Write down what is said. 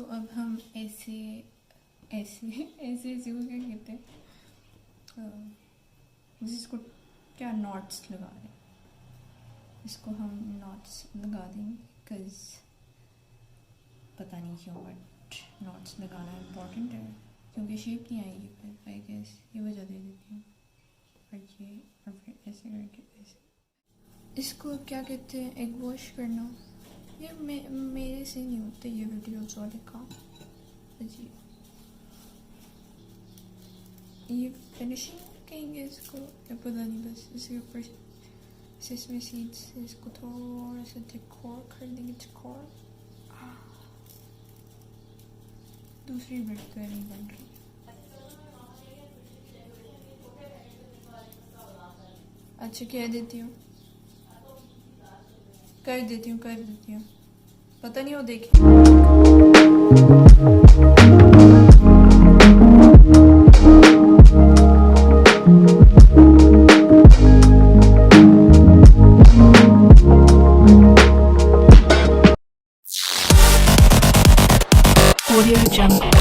इसको अब हम ऐसे ऐसे ऐसे ऐसे को क्या कहते हैं, जिसको क्या नॉट्स लगा रहे हैं, इसको हम नॉट्स लगा देंगे बिकॉज पता नहीं क्यों बट नॉट्स लगाना इम्पोर्टेंट है क्योंकि शेप नहीं आएगी फिर आई गेस ये वजह दे देती हूँ। और ये और फिर ऐसे करके ऐसे इसको क्या कहते हैं एग वॉश करना। ये मेरे से नहीं होते ये वीडियोस वाले काम जी। ये फिनिशिंग कहेंगे इसको या पता नहीं, बस इसके ऊपर सेसमी सीड्स से इसको थोड़ा सा डेकोर कर देंगे। डेकोर दूसरी ब्रेड तो नहीं बन रही। अच्छा कह देती हूँ, कर देती हूँ, पता नहीं वो देखे। Audio Jungle.